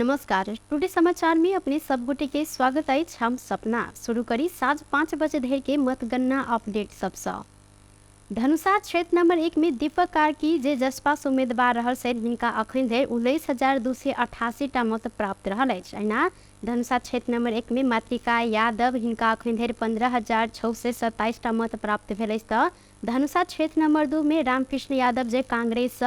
नमस्कार। टुडे समाचार में अपने सब गोटे के स्वागत है। हम सपना शुरू करी साँझ 5 बजे धर के मतगणना अपडेट सबसे। धनुषा क्षेत्र नंबर 1 में दीपक कार्की जे जसपा से उम्मीदवार रहल से हिनका अखन धरि 19,288 मत प्राप्त रहल अछि। अहिना धनुषा क्षेत्र नंबर 1 में मातृका यादव हिनका अखन धरि 15,627 मत प्राप्त भेल अछि तऽ धनुषा क्षेत्र नंबर 2 में रामकृष्ण यादव जे कांग्रेस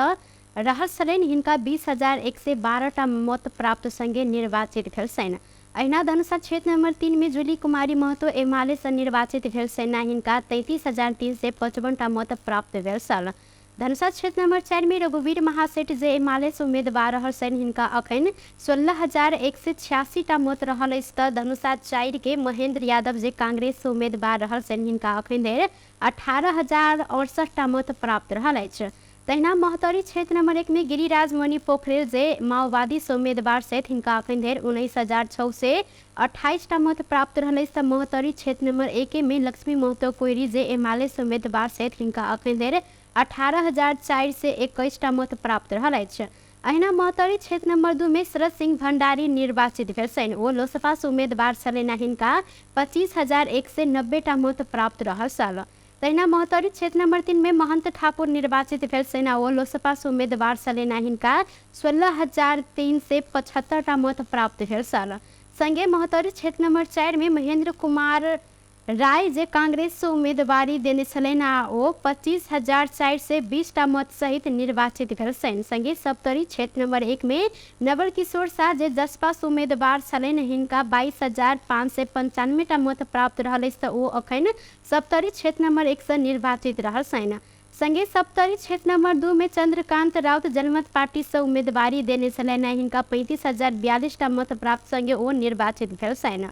रहल छलनि हिनका 20,112 मत प्राप्त संगे निर्वाचित भेल छनि। अहिना धनुषा क्षेत्र नंबर 3 में जूली कुमारी महतो एमाले से निर्वाचित भेल छनि हिनका 33,355 मत प्राप्त भेल छल। धनुषा क्षेत्र नंबर 4 में रघुवीर महासेठ जे एमाले से उम्मीदवार रहल छनि हिनका अखन 16,186 मत रहल अछि तऽ धनुषा 4 के महेंद्र यादव जे कांग्रेस से उम्मीदवार रहल छनि हिनका अखन धरि 18,068 मत प्राप्त रहल अछि। तहिना महतरी क्षेत्र नंबर 1 में गिरिराज मणि पोखरेल जे माओवादी से उम्मीदवार छथि हिनका अखन धरि 19,628 मत प्राप्त रहल अछि तऽ महतरी क्षेत्र नंबर 1 में लक्ष्मी महतो कोइरी जे एमाले से उम्मीदवार छथि हिनका अखन धरि 18,421 मत प्राप्त रहल अछि। अहिना महतरी क्षेत्र नंबर 2 में शरद सिंह भंडारी निर्वाचित भेल छनि। ओ लोसपा से उम्मीदवार छलनि हिनका 25,190 मत प्राप्त रहल छल। तहिना महतरी क्षेत्र नंबर 3 में महंत ठाकुर निर्वाचित भेल छनि। ओ लोसपा से उम्मीदवार छलनि हिनका 16,375 मत प्राप्त भेल छल। संगे महतरी क्षेत्र नंबर 4 में महेंद्र कुमार राय जे कांग्रेस से उम्मीदवारी देने छलनि ओ 25,420 मत सहित निर्वाचित भेल छनि। संगे सप्तरी क्षेत्र नंबर 1 में नवल किशोर शाह जे जसपा से उम्मीदवार छलनि हिनका 22,595 मत प्राप्त रहल अछि तऽ ओ अखन सप्तरी क्षेत्र नंबर 1 से निर्वाचित रहल छनि। संगे सप्तरी क्षेत्र नंबर 2 में चंद्रकांत राउत जनमत पार्टी से उम्मीदवारी देने छलनि हिनका 35,042 मत प्राप्त संगे ओ निर्वाचित भेल छनि।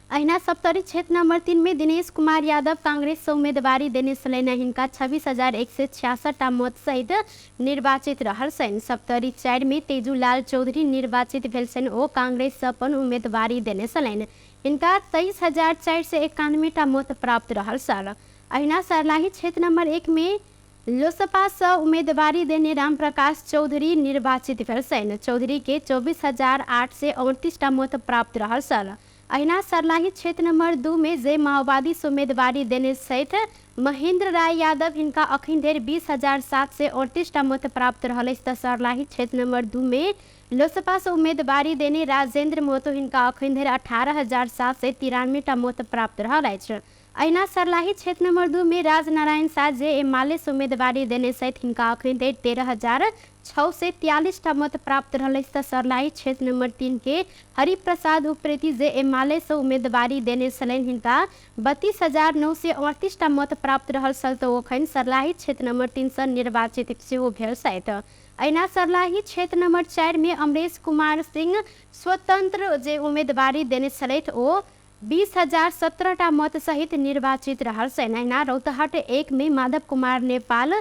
अहिना सप्तरी क्षेत्र नंबर 3 में दिनेश कुमार यादव कांग्रेस से उम्मीदवारी देने छलनि हिनका 26,166 मत सहित निर्वाचित रहल छनि। सप्तरी 4 में तेजूलाल चौधरी निर्वाचित भेल छनि। ओ कांग्रेस से अपन उम्मीदवारी देने छलनि हिनका 23,491 मत प्राप्त रहल छल। अहिना सर्लाही क्षेत्र नंबर 1 में लोसपा से उम्मीदवारी देने रामप्रकाश चौधरी निर्वाचित भेल छनि। चौधरी के 24,829 मत प्राप्त रहल छल। अहिना सर्लाही क्षेत्र नंबर 2 में जे माओवादी से उम्मीदवारी देने छथि महेंद्र राय यादव हिनका अखन धरि 20,738 मत प्राप्त रहल अछि तऽ सर्लाही क्षेत्र नंबर 2 में लोसपा से उम्मीदवारी देने राजेंद्र महतो हिनका अखन धरि 18,793 मत प्राप्त रहल अछि। अहिना सर्लाही क्षेत्र नंबर 2 में राजनारायण शाह जे एमाले से उम्मीदवारी देने छथि हिनका अखन धरि 13,643 मत प्राप्त रहल अछि तऽ सर्लाही क्षेत्र नंबर 3 के हरिप्रसाद उप्रेती जे एमाले से उम्मीदवारी देने छलनि हिनका 32,938 मत प्राप्त रहल छल तऽ ओ अखन सर्लाही क्षेत्र नंबर 3 से निर्वाचित सेहो भेल छथि। अहिना सर्लाही क्षेत्र नंबर 4 में अमरेश कुमार सिंह स्वतंत्र जे उम्मीदवारी देने छलथि ओ 20,017 मत सहित निर्वाचित रहल छनि। अहिना रौतहट 1 में माधव कुमार नेपाल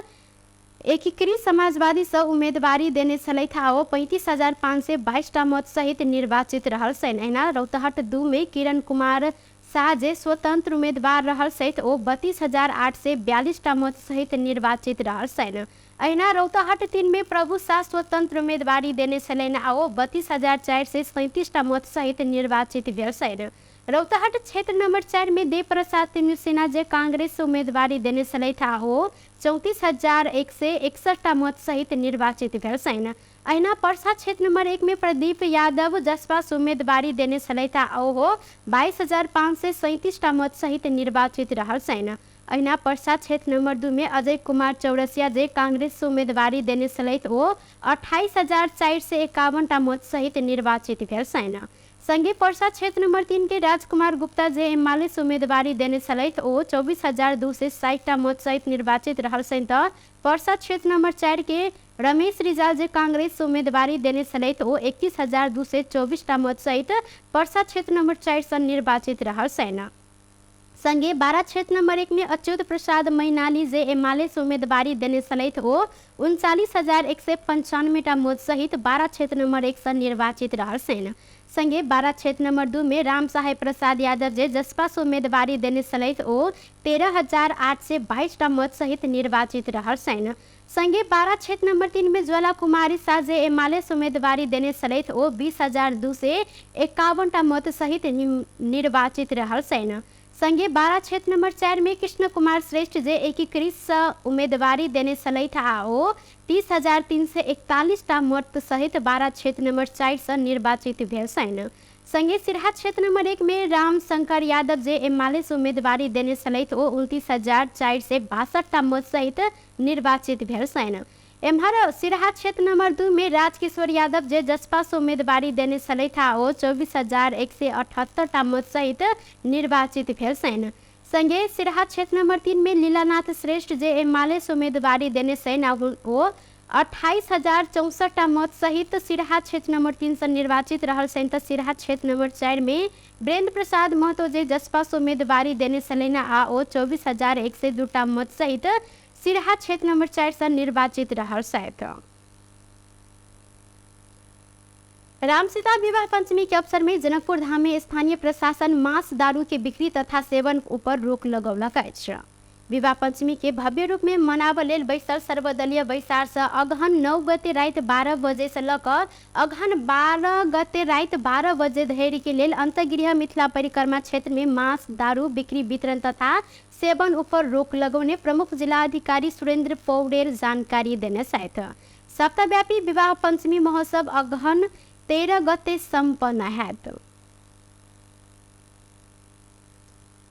एकीकृत समाजवादी से उम्मीदवारी देने छलथि ओ 35,522 मत सहित निर्वाचित रहल छनि। अहिना रौतहट 2 में किरण कुमार शाह जे स्वतंत्र उम्मीदवार रहल छथि ओ 32,842 मत सहित निर्वाचित रहल छनि। अहिना रौतहट 3 में प्रभु शाह स्वतंत्र उम्मीदवारी देने छलनि ओ 32,437 मत सहित निर्वाचित भेल छनि। रौतहट क्षेत्र नंबर 4 में देव प्रसाद तिमिल सिन्हा जे कांग्रेस से उम्मीदवारी देने छलथि ओ 34,161 मत सहित निर्वाचित भेल छनि। अहिना परसा क्षेत्र नंबर 1 में प्रदीप यादव जसपा से उम्मीदवारी देने छलथि ओ 22,537 मत सहित निर्वाचित रहल छनि। अहिना परसा क्षेत्र नंबर 2 में अजय कुमार चौरसिया जे कांग्रेस से उम्मीदवारी देने छलथि ओ 28,451 मत सहित निर्वाचित भेल छनि। संगे परसा क्षेत्र नंबर 3 के राजकुमार गुप्ता जे एमाले से उम्मीदवारी देने छलथि ओ 24,260 मत सहित निर्वाचित रहल छनि तऽ परसा क्षेत्र नंबर 4 के रमेश रिजाल जे कांग्रेस से उम्मीदवारी देने छलथि ओ 31,224 मत सहित परसा क्षेत्र नंबर 4 से निर्वाचित रहल छनि। संगे बारा क्षेत्र नंबर 1 में अच्युत प्रसाद मैनाली जे एमाले से उम्मीदवारी देने सहित वो 39,195 मत सहित बारा क्षेत्र नंबर 1 से निर्वाचित रहल सेन। संगे बारा क्षेत्र नंबर 2 में राम साहेब प्रसाद यादव जे जसपा से उम्मीदवारी देने सहित वो 13,822 मत सहित निर्वाचित रहल सेन। संगे बारा क्षेत्र नंबर 3 में ज्वाला कुमारी शाह जे एमाले से उम्मीदवारी देने सहित वो 20,251 मत सहित निर्वाचित रहल सेन। संगे बारा क्षेत्र नंबर 4 में कृष्ण कुमार श्रेष्ठ जे एकीकृत से उम्मीदवारी देने सहित आओ 30,341 मत सहित बारा क्षेत्र नंबर 4 से निर्वाचित भेल सेन। संगे सिरहा क्षेत्र नंबर 1 में राम शंकर यादव जे एमाले से उम्मीदवारी देने सहित वो 29,462 मत सहित निर्वाचित भेल सेन। एम्हर सिरहा क्षेत्र नंबर 2 में राजकिशोर यादव जे जसपा से उम्मीदवारी देने सहित वो 24,178 मत सहित निर्वाचित भेल सेन। संगे सिरहा क्षेत्र नंबर 3 में लीलानाथ श्रेष्ठ जे एमाले से उम्मीदवारी देने सहित वो 28,064 मत सहित सिरहा क्षेत्र नंबर 3 से निर्वाचित रहल सेन। तो सिरहा क्षेत्र नंबर 4 में वीरेंद्र प्रसाद महतो जे जसपा से उम्मीदवारी देने सहित आ वो 24,102 मत सहित सिरहा क्षेत्र नंबर 4 से निर्वाचित रहल सहित। रामसीता विवाह पंचमी के अवसर में जनकपुर धाम में स्थानीय प्रशासन मांस दारू के बिक्री तथा सेवन ऊपर रोक लगौलक अछि। विवाह पंचमी के भव्य रूप में मनाबय लेल बैसल सर्वदलीय बैसार से अगहन 9 गते रात 12 बजे से लकर अगहन 12 गते रात 12 बजे धरि के लेल अंतर्गृह मिथिला परिक्रमा क्षेत्र में मांस दारू बिक्री वितरण तथा सेवन ऊपर रोक लगौने प्रमुख जिलाधिकारी सुरेंद्र पौडेल जानकारी देने सहित सप्ताहव्यापी विवाह पंचमी महोत्सव अगहन 13 गते संपन्न हैत।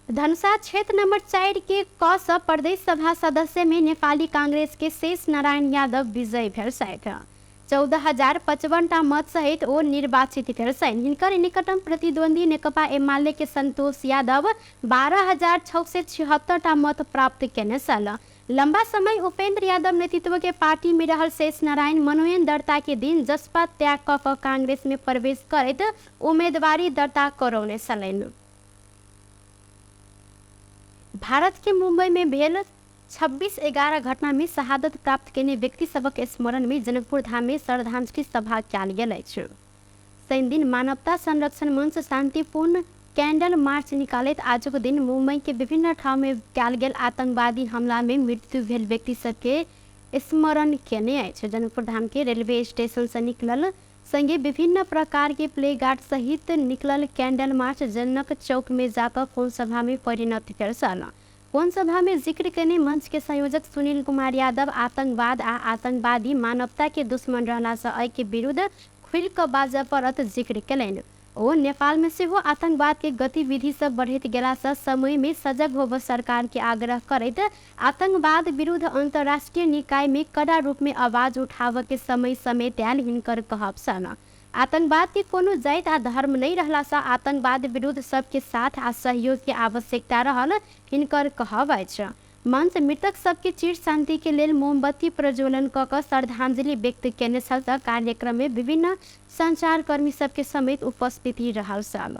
धनुषा क्षेत्र नंबर 4 के क प्रदेश सभा सदस्य में नेपाली कांग्रेस के शेष नारायण यादव विजयी भेल सहित 14,055 मत सहित वो निर्वाचित भेल सहित। हिनकर निकटतम प्रतिद्वंदी नेकपा एमाले के संतोष यादव 12,676 मत प्राप्त केने सल। लंबा समय उपेंद्र यादव नेतृत्व के पार्टी में रहल शेष नारायण मनोनयन दर्ता के दिन जसपा त्याग क कांग्रेस में प्रवेश करैत उम्मीदवारी दर्ता करौने सलैन। भारत के मुंबई में भेल 26/11 घटना में शहादत प्राप्त केने व्यक्ति सबक स्मरण में जनकपुर धाम में श्रद्धांजलि सभा कयल गेल अछि। शनि दिन मानवता संरक्षण मंच शांतिपूर्ण कैंडल मार्च निकालैत आजुक दिन मुंबई के विभिन्न ठाव में कयल गेल आतंकवादी हमला में मृत्यु भेल व्यक्ति सबके स्मरण केने अछि। जनकपुर धाम के रेलवे स्टेशन से निकलल संगे विभिन्न प्रकार के प्ले गार्ड सहित निकलल कैंडल मार्च जनक चौक में जाकर फोन सभा में परिणत भेल छल। फोन सभा में जिक्र केने मंच के संयोजक सुनील कुमार यादव आतंकवाद आ आतंकवादी मानवता के दुश्मन रहला से एहि के विरुद्ध खुल क बाजय पड़त जिक्र केलनि। ओ नेपाल में सेहो आतंकवाद के गतिविधि सब बढ़त गेला से समय में सजग होब सरकार के आग्रह करैत आतंकवाद विरुद्ध अंतर्राष्ट्रीय निकाय में कड़ा रूप में आवाज उठाव के समय समेत आयल हिनकर कहब सन। आतंकवाद के कोनो जात आ धर्म नहीं रहला से आतंकवाद विरुद्ध सबके साथ आ सहयोग के आवश्यकता रहल हिनकर कहब अछि। मंच मृतक सबके चिर शांति के लेल मोमबत्ती प्रज्वलन क श्रद्धांजलि व्यक्त केने छल। कार्यक्रम में विभिन्न संचारकर्मी सबके समेत उपस्थिति रहल छल।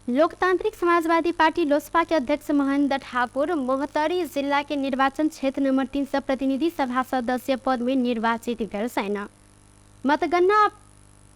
लोकतांत्रिक समाजवादी पार्टी लोजपा के अध्यक्ष महेंद्र ठाकुर मोहतरी जिला के निर्वाचन क्षेत्र नंबर 3 से प्रतिनिधि सभा सदस्य पद में निर्वाचित भेल छन्। मतगणना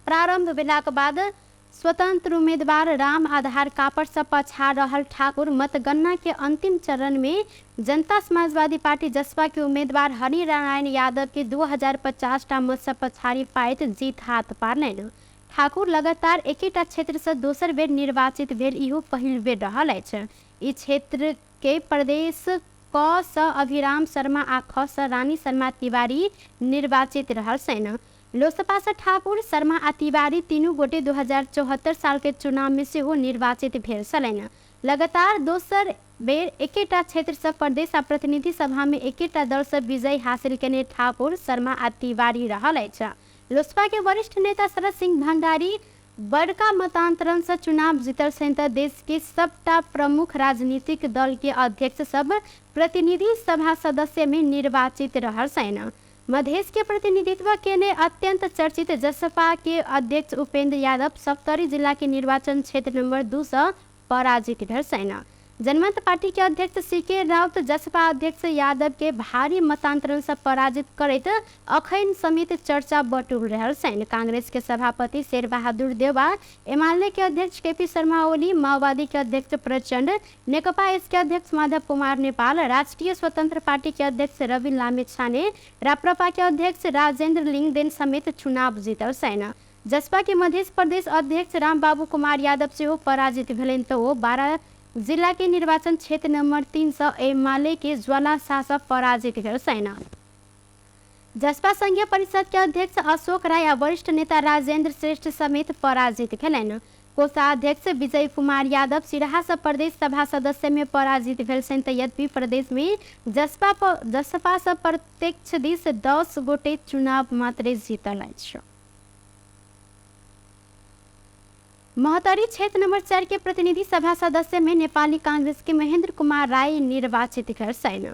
प्रारंभ भेला के बाद स्वतंत्र उम्मीदवार राम आधार कापर से पछा रहल ठाकुर मतगणना के अंतिम चरण में जनता समाजवादी पार्टी जसपा के उम्मीदवार हरि नारायण यादव के 2050 मत से पछाड़ी पाइत जीत हाथ पारलनि। ठाकुर लगातार एकेटा क्षेत्र से दोसर बेर निर्वाचित भेल इहो पहिल बेर रहल अछि। ई क्षेत्र के प्रदेश क स अभिराम शर्मा आ ख स रानी शर्मा तिवारी निर्वाचित रहल छन्। लोजपा से ठाकुर शर्मा आ तिवारी तीनों गोटे 2074 साल के चुनाव में सेहो निर्वाचित भेल छलनि। लगातार दोसर बेर एकेटा क्षेत्र से प्रदेश आ प्रतिनिधि सभा में एकेटा दल से विजय हासिल केने ठाकुर शर्मा आ तिवारी रहल अछि। लोजपा के वरिष्ठ नेता शरद सिंह भंडारी बड़का मतांतरण से चुनाव जीतल छन् त देश के सबटा प्रमुख राजनीतिक दल के अध्यक्ष सब प्रतिनिधि सभा सदस्य में निर्वाचित रहल छन्। मधेश के प्रतिनिधित्व केने अत्यंत चर्चित जसपा के अध्यक्ष उपेंद्र यादव सप्तरी जिला के निर्वाचन क्षेत्र नंबर 2 से पराजित भेल छैन। जनमत पार्टी के अध्यक्ष सीके राउत जसपा अध्यक्ष यादव के भारी मतांतरण से पराजित करैत अखन समेत चर्चा बटुल रहल छैन। कांग्रेस के सभापति शेर बहादुर देउवा, एमाले के अध्यक्ष केपी शर्मा ओली, माओवादी के अध्यक्ष प्रचंड, नेकपा एस के अध्यक्ष माधव कुमार नेपाल, राष्ट्रिय स्वतंत्र पार्टी के अध्यक्ष रवि लामिछाने, राप्रपा के अध्यक्ष राजेंद्र लिंगदेन समेत चुनाव जीतल छैन। जसपा के मध्य प्रदेश अध्यक्ष रामबाबू कुमार यादव से पराजित भेलन तो 12 जिला के निर्वाचन क्षेत्र नंबर 300 एमाले के ज्वाला शाह पराजित भेल छैन। जसपा संघीय परिषद के अध्यक्ष अशोक राय आ वरिष्ठ नेता राजेंद्र श्रेष्ठ समेत पराजित भेलन। कोषाध्यक्ष विजय कुमार यादव सिराहा से प्रदेश सभा सदस्य में पराजित भेल छैन। यद्यपि प्रदेश में जसपा से प्रत्यक्ष दिस 10 गोटे चुनाव मात्र जीतल अछि। महतरी क्षेत्र नंबर 4 के प्रतिनिधि सभा सदस्य में नेपाली कांग्रेस के महेंद्र कुमार राय निर्वाचित भेल छैन।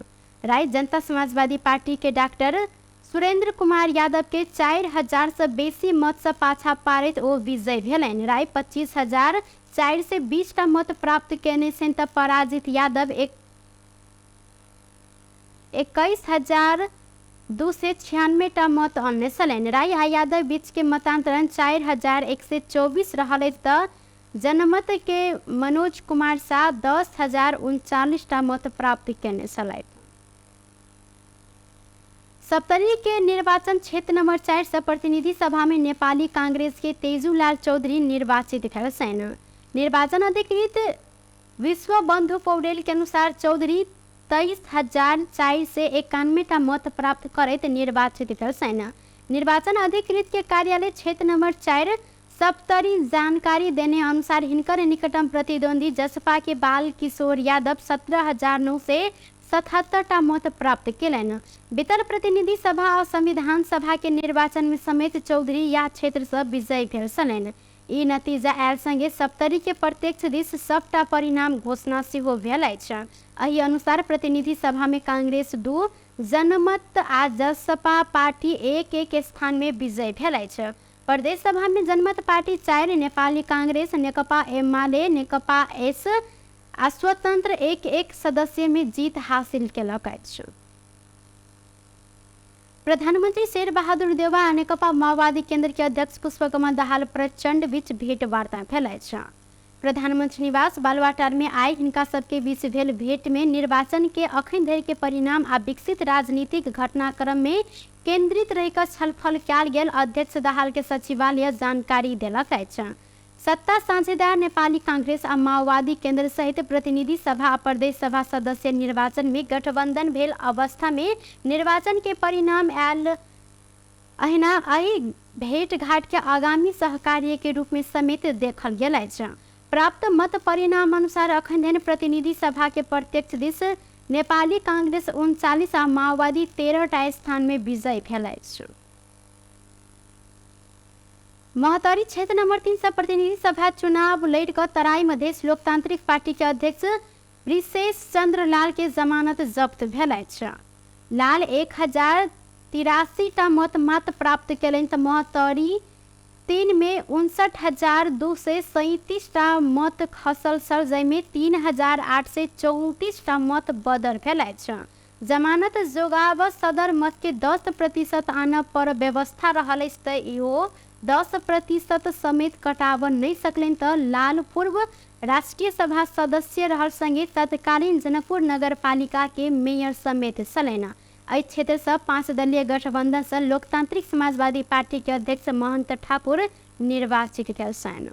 राय जनता समाजवादी पार्टी के डॉक्टर सुरेंद्र कुमार यादव के 4000 से बेसी मत से पाछा पारित ओ विजय भेलन। राय 25,004 से 20 मत प्राप्त केने छैन त पराजित यादव 21,296 मत अन्य छलैन। राय आ यादव बीच के मतांतरण 4,124 रहल त जनमत के मनोज कुमार शाह 10,039 मत प्राप्त केने छलैथ। सप्तरी के निर्वाचन क्षेत्र नंबर 4 से प्रतिनिधि सभा में नेपाली कांग्रेस के तेजुलाल चौधरी निर्वाचित भेल छैन। निर्वाचन अधिकृत विश्व बंधु पौडेल के अनुसार चौधरी 23,491 मत प्राप्त करैत निर्वाचित भेल छैन। निर्वाचन अधिकृत के कार्यालय क्षेत्र नंबर 4 सप्तरी जानकारी देने अनुसार हिनकर निकटतम प्रतिद्वंदी जसपा के बाल किशोर यादव 17,977 मत प्राप्त केलन। बीतल प्रतिनिधि सभा और संविधान सभा के निर्वाचन में समेत चौधरी या क्षेत्र से विजयी भेल छलैन। ई नतीजा आयल संगे सप्तरी के प्रत्यक्ष दिस सबटा परिणाम घोषणा सेहो भेल अछि। एहि अनुसार प्रतिनिधि सभा में कांग्रेस 2, जनमत आ जसपा पार्टी 1-1 स्थान में विजय भेल अछि। प्रदेश सभा में जनमत पार्टी 4, नेपाली कांग्रेस, नेकपा एमाले, नेकपा एस आ स्वतंत्र 1-1 सदस्य में जीत हासिल केलक अछि। प्रधानमंत्री शेर बहादुर देउवा आ नेकपा माओवादी केंद्र के अध्यक्ष पुष्पकमल दाहाल प्रचंड बीच भेंटवार्ता भेल अछि। प्रधानमंत्री निवास बालुआटार में आइ हिनका सबके बीच भेल भेंट में निर्वाचन के अखन धरि के परिणाम आ विकसित राजनीतिक घटनाक्रम में केंद्रित रहि कऽ छलफल कयल गेल। अध्यक्ष दाहाल के सचिवालय जानकारी देलक अछि। सत्ता साझेदार नेपाली कांग्रेस आ माओवादी केंद्र सहित प्रतिनिधि सभा आ प्रदेश सभा सदस्य निर्वाचन में गठबंधन भेल अवस्था में निर्वाचन के परिणाम आयल अहिना एहि भेंट घाट के आगामी सहकार्य के रूप में समेत देखल गेल अछि। प्राप्त मत परिणाम अनुसार अखन धरि प्रतिनिधि सभा के प्रत्यक्ष दिस नेपाली कांग्रेस 39 आ माओवादी 13 स्थान में विजयी भेल अछि। महतरी क्षेत्र नंबर 3 से प्रतिनिधि सभा चुनाव लड़ कर तराई मधेश लोकतांत्रिक पार्टी के अध्यक्ष ब्रिसेश चंद्र लाल के जमानत जब्त भेल अछि। लाल 1,083 मत मात्र प्राप्त केलनि त महतरी 3 में 59,237 मत खसल छल, जाहिमे 3,834 मत बदल भेल अछि। जमानत जोगाव सदर मत के 10% आना पर व्यवस्था रहल अछि त इहो 10% समेत कटाव नहीं सकलेन त लाल पूर्व राष्ट्रीय सभा सदस्य रहल संगे तत्कालीन जनकपुर नगर पालिका के मेयर समेत छलैन। एहि क्षेत्र से 5 दलीय गठबंधन से लोकतांत्रिक समाजवादी पार्टी के अध्यक्ष महंत ठाकुर निर्वाचित भेल छथि।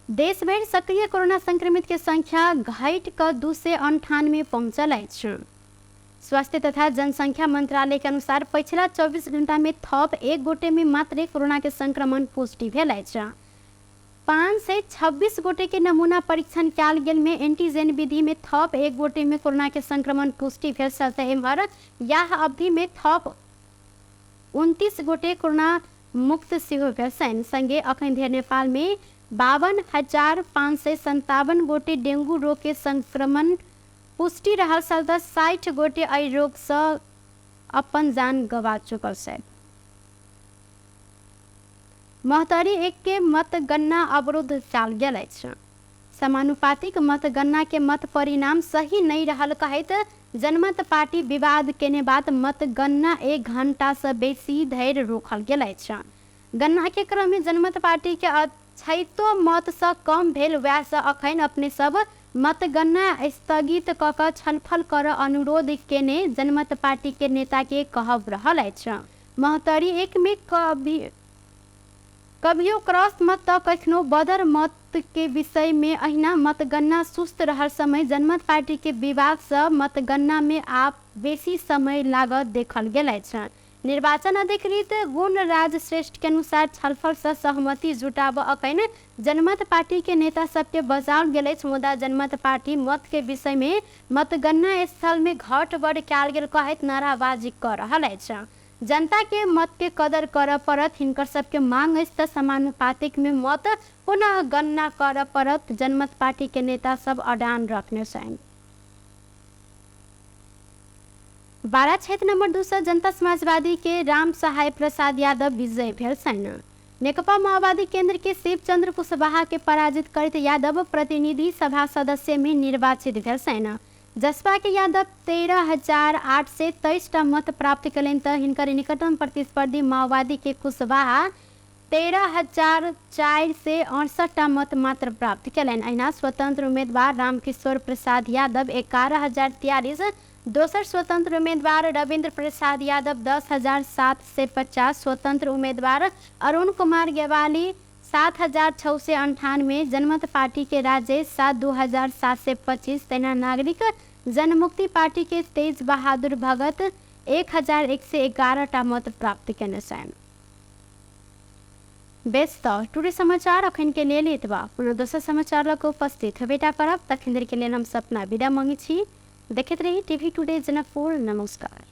देश भर सक्रिय कोरोना संक्रमित के संख्या घट कर 298 पहुंचल अछि। स्वास्थ्य तथा जनसंख्या मंत्रालय के अनुसार पिछला 24 घंटा में थप 1 गोटे में मात्र कोरोना के संक्रमण पुष्टि भेल अछि। 526 गोटे के नमूना परीक्षण कयल गेल में एंटीजन विधि में थप 1 गोटे में कोरोना के संक्रमण पुष्टि भेल छल। एम्हर यह अवधि में थप 29 गोटे कोरोना मुक्त सेहो भेल छनि। संगे अखन धरि नेपाल में 52,557 गोटे डेंगू रोग के संक्रमण पुष्टि रहल छल त 60 गोटे एहि रोग से अपन जान गवा चुकल छथि। महतरी 1 के मतगणना अवरुद्ध चाल गेल अछि। समानुपातिक मतगणना के मत परिणाम सही नहीं रहल कहैत जनमत पार्टी विवाद केने बाद मतगणना 1 घंटा से बेसी धरि रोकल गेल अछि। गणना के क्रम में जनमत पार्टी के 76 मत से कम भेल, वैह से अखन अपने सब मतगणना स्थगित क के छलफल कर अनुरोध केने जनमत पार्टी के नेता के कहब रहल अछि। महतरी 1 में कभियो क्रॉस मत तो कखनो बदर मत के विषय में अहिना मतगणना सुस्त रहल समय जनमत पार्टी के विवाद से मतगणना में आप बेसी समय लागत देखल गेल अछि। निर्वाचन अधिकृत गुणराज श्रेष्ठ के अनुसार छलफल से सहमति जुटाब अखन जनमत पार्टी के नेता सबके बजाओल गेल अछि, मुदा जनमत पार्टी मत के विषय में मतगणना स्थल में घट बढ़ कयल गेल कहैत नाराबाजी कर रहल अछि। जनता के मत के कदर कर पड़त, हिनकर सबके मांग अछि समानुपातिक में मत पुनः गणना कर पड़त, जनमत पार्टी के नेता सब अडान रखने छन्। 12 क्षेत्र नंबर 2 से जनता समाजवादी के राम सहाय प्रसाद यादव विजय भेल छन्। नेकपा माओवादी केंद्र के शिवचंद्र कुशवाहा के पराजित करते यादव प्रतिनिधि सभा सदस्य में निर्वाचित भेल छन्। जसपा के यादव 13,823 टा मत प्राप्त करें तो हिनकर निकटतम प्रतिस्पर्धी माओवादी के कुशवाहा 13,468 टा मत मात्र प्राप्त करें। अहिना स्वतंत्र उम्मीदवार रामकिशोर प्रसाद यादव 11,043, दोसर स्वतंत्र उम्मीदवार रविंद्र प्रसाद यादव 10,750, स्वतंत्र उम्मीदवार अरुण कुमार गेवाली 7,698, जनमत पार्टी के राजेश 2,725, तेना नागरिक जनमुक्ति पार्टी के तेज बहादुर भगत 1,111 टा मत प्राप्त केने छन्। बेस्त टुडे समाचार अखन के लेल एतबा, पुनः दोसर समाचार लग उपस्थित हेबेटा करब, तखन के लेल हम सपना विदा मांगे छी। देखते रही टीवी टुडे जनकपुर। नमस्कार।